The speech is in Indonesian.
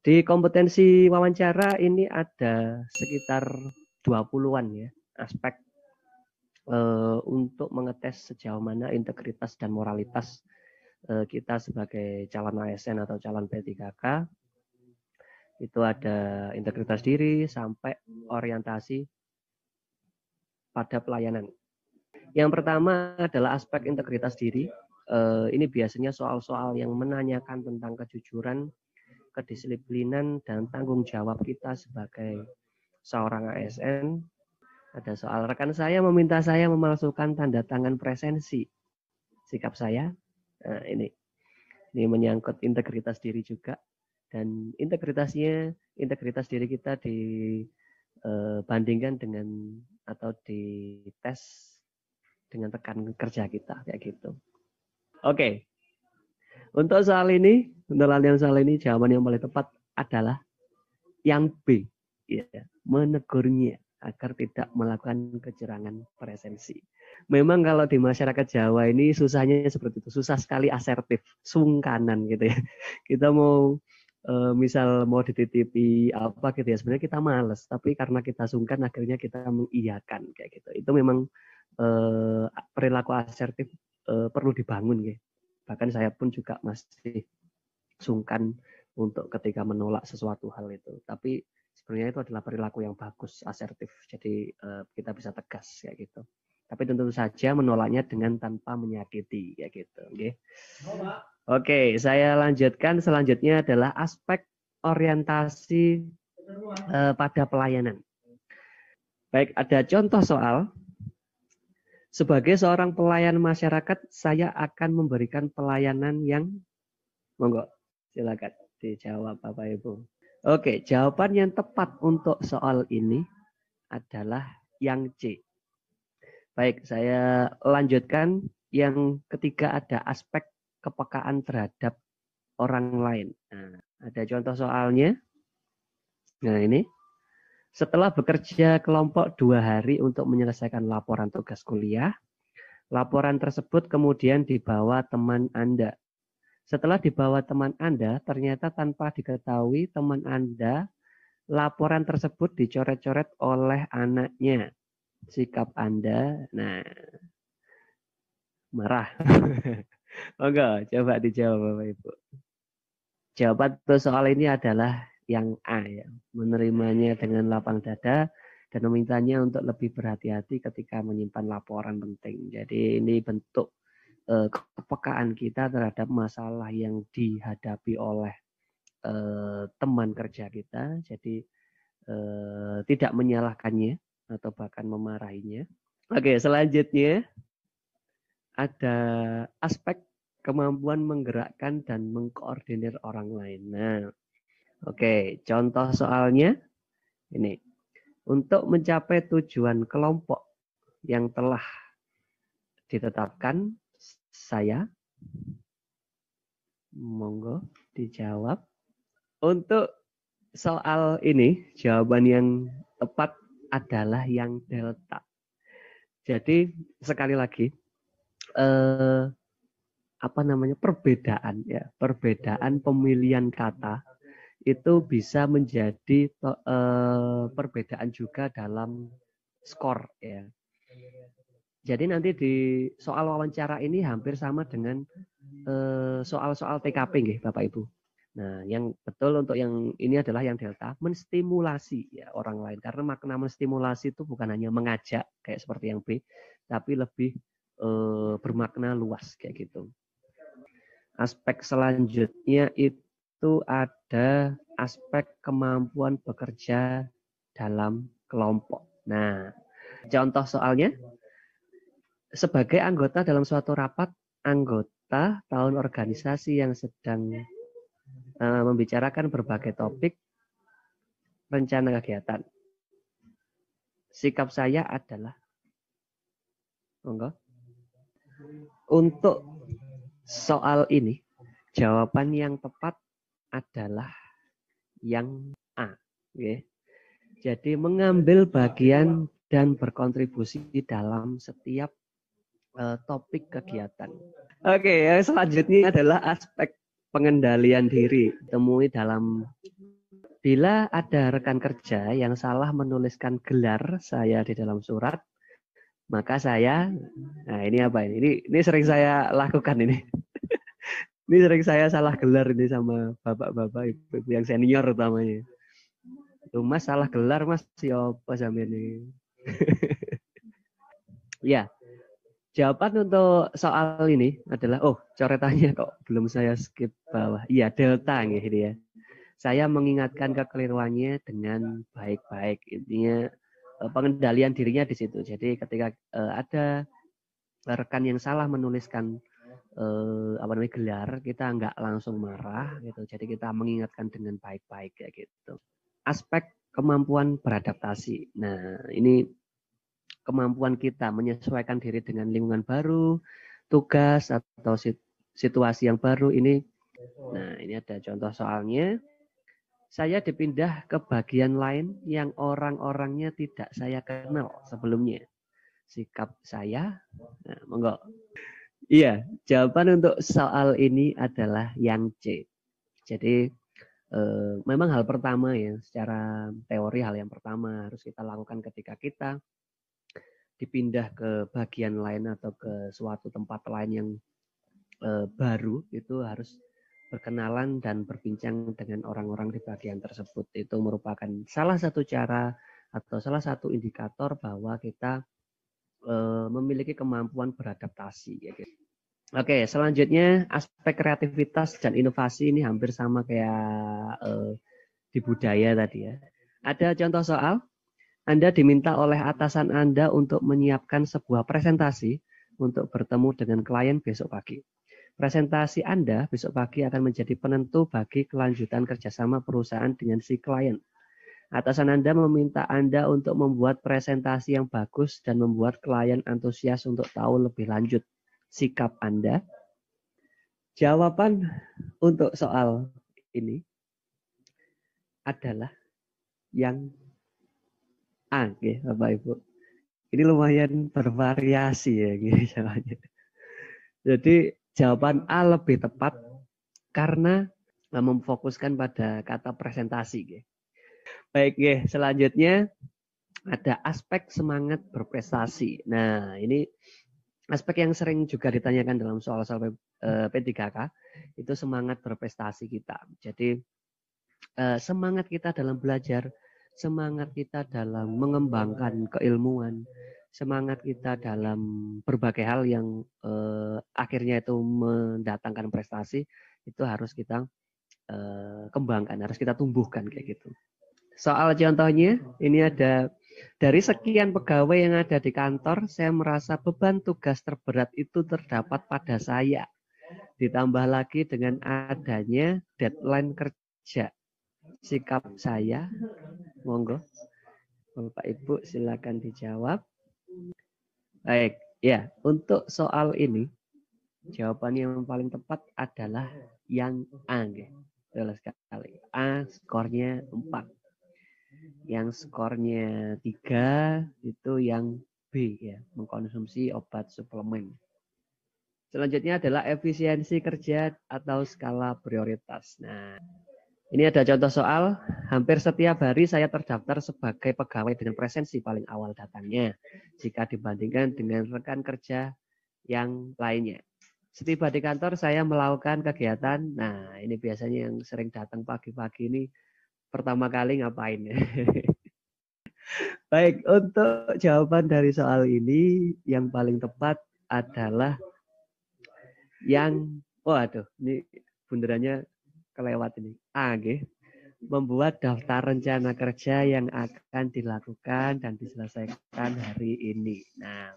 Di kompetensi wawancara ini ada sekitar 20-an ya aspek untuk mengetes sejauh mana integritas dan moralitas kita sebagai calon ASN atau calon P3K. Itu ada integritas diri sampai orientasi pada pelayanan. Yang pertama adalah aspek integritas diri. Ini biasanya soal-soal yang menanyakan tentang kejujuran, kedisiplinan, dan tanggung jawab kita sebagai seorang ASN. Ada soal rekan saya meminta saya memalsukan tanda tangan presensi. Sikap saya, nah ini menyangkut integritas diri juga. Dan integritas diri kita dibandingkan dengan atau dites dengan rekan kerja kita kayak gitu. Oke. Untuk soal ini, jawaban yang paling tepat adalah yang B, ya, menegurnya agar tidak melakukan kecurangan presensi. Memang kalau di masyarakat Jawa ini susahnya seperti itu, susah sekali asertif, sungkanan gitu ya. Kita mau misal mau dititipi apa gitu ya, sebenarnya kita males, tapi karena kita sungkan akhirnya kita mengiyakan kayak gitu. Itu memang perilaku asertif perlu dibangun ya. Bahkan saya pun juga masih sungkan untuk ketika menolak sesuatu hal itu. Tapi sebenarnya itu adalah perilaku yang bagus, asertif. Jadi kita bisa tegas kayak gitu. Tapi tentu saja menolaknya dengan tanpa menyakiti kayak gitu. Oke, saya lanjutkan. Selanjutnya adalah aspek orientasi pada pelayanan. Baik, ada contoh soal. Sebagai seorang pelayan masyarakat, saya akan memberikan pelayanan yang monggo, silakan dijawab Bapak Ibu. Oke, jawaban yang tepat untuk soal ini adalah yang C. Baik, saya lanjutkan. Yang ketiga ada aspek kepekaan terhadap orang lain. Nah, ada contoh soalnya. Nah ini, setelah bekerja kelompok 2 hari untuk menyelesaikan laporan tugas kuliah, laporan tersebut kemudian dibawa teman Anda. Setelah dibawa teman Anda, ternyata tanpa diketahui teman Anda, laporan tersebut dicoret-coret oleh anaknya. Sikap Anda, nah, marah. Enggak, coba dijawab Bapak Ibu. Jawaban soal ini adalah yang A ya, menerimanya dengan lapang dada dan memintanya untuk lebih berhati-hati ketika menyimpan laporan penting. Jadi ini bentuk kepekaan kita terhadap masalah yang dihadapi oleh teman kerja kita. Jadi tidak menyalahkannya atau bahkan memarahinya. Oke, selanjutnya ada aspek kemampuan menggerakkan dan mengkoordinir orang lain. Nah, oke, contoh soalnya ini. Untuk mencapai tujuan kelompok yang telah ditetapkan, saya monggo dijawab. Untuk soal ini, jawaban yang tepat adalah yang delta. Jadi sekali lagi, perbedaan pemilihan kata itu bisa menjadi perbedaan juga dalam skor ya. Jadi nanti di soal wawancara ini hampir sama dengan soal-soal TKP nggih Bapak Ibu. Nah, yang betul untuk yang ini adalah yang delta, menstimulasi ya orang lain. Karena makna menstimulasi itu bukan hanya mengajak kayak seperti yang B, tapi lebih bermakna luas kayak gitu. Aspek selanjutnya itu ada aspek kemampuan bekerja dalam kelompok. Nah, contoh soalnya, sebagai anggota dalam suatu rapat, anggota tahun organisasi yang sedang membicarakan berbagai topik rencana kegiatan. Sikap saya adalah, monggo. Untuk soal ini, jawaban yang tepat adalah yang A. Okay. Jadi mengambil bagian dan berkontribusi dalam setiap topik kegiatan. Oke, yang selanjutnya adalah aspek pengendalian diri. Temui dalam Bila ada rekan kerja yang salah menuliskan gelar saya di dalam surat, maka saya, nah ini apa ini? Ini sering saya lakukan ini. Ini sering saya salah gelar ini sama bapak-bapak, ibu-ibu yang senior utamanya. Tuh Mas salah gelar Mas, siapa sampai ini? Ya, jawaban untuk soal ini adalah, oh coretannya kok belum saya skip bawah. Iya, delta ini ya. Saya mengingatkan kekeliruannya dengan baik-baik. Intinya pengendalian dirinya di situ. Jadi ketika ada rekan yang salah menuliskan gelar, kita nggak langsung marah gitu. Jadi kita mengingatkan dengan baik-baik kayak gitu. Aspek kemampuan beradaptasi. Nah, ini kemampuan kita menyesuaikan diri dengan lingkungan baru, tugas atau situasi yang baru ini. Nah, ini ada contoh soalnya. Saya dipindah ke bagian lain yang orang-orangnya tidak saya kenal sebelumnya. Sikap saya, nah, monggo. Iya, jawaban untuk soal ini adalah yang C. Jadi memang hal pertama ya, secara teori hal yang pertama harus kita lakukan ketika kita dipindah ke bagian lain atau ke suatu tempat lain yang baru, itu harus berkenalan dan berbincang dengan orang-orang di bagian tersebut. Itu merupakan salah satu cara atau salah satu indikator bahwa kita memiliki kemampuan beradaptasi. Ya. Oke, selanjutnya aspek kreativitas dan inovasi ini hampir sama kayak di budaya tadi ya. Ada contoh soal, Anda diminta oleh atasan Anda untuk menyiapkan sebuah presentasi untuk bertemu dengan klien besok pagi. Presentasi Anda besok pagi akan menjadi penentu bagi kelanjutan kerjasama perusahaan dengan si klien. Atasan Anda meminta Anda untuk membuat presentasi yang bagus dan membuat klien antusias untuk tahu lebih lanjut sikap Anda. Jawaban untuk soal ini adalah yang A, ya, Bapak Ibu. Ini lumayan bervariasi ya, gitu jawabannya. Jadi jawaban A lebih tepat karena memfokuskan pada kata presentasi. Ya. Baik, ya. Selanjutnya ada aspek semangat berprestasi. Nah, ini aspek yang sering juga ditanyakan dalam soal-soal P3K, itu semangat berprestasi kita. Jadi semangat kita dalam belajar, semangat kita dalam mengembangkan keilmuan, semangat kita dalam berbagai hal yang akhirnya itu mendatangkan prestasi, itu harus kita kembangkan, harus kita tumbuhkan kayak gitu. Soal contohnya, ini ada dari sekian pegawai yang ada di kantor, saya merasa beban tugas terberat itu terdapat pada saya. Ditambah lagi dengan adanya deadline kerja. Sikap saya, monggo. Bapak Ibu silakan dijawab. Baik, ya, untuk soal ini, jawaban yang paling tepat adalah yang A. Betul sekali. A skornya 4. Yang skornya 3 itu yang B ya, mengkonsumsi obat suplemen. Selanjutnya adalah efisiensi kerja atau skala prioritas. Nah, ini ada contoh soal, hampir setiap hari saya terdaftar sebagai pegawai dengan presensi paling awal datangnya jika dibandingkan dengan rekan kerja yang lainnya. Setiba di kantor saya melakukan kegiatan, nah ini biasanya yang sering datang pagi-pagi ini pertama kali ngapain ya. Baik, untuk jawaban dari soal ini yang paling tepat adalah yang, waduh, ini bundarannya kelewat ini. A, membuat daftar rencana kerja yang akan dilakukan dan diselesaikan hari ini. Nah,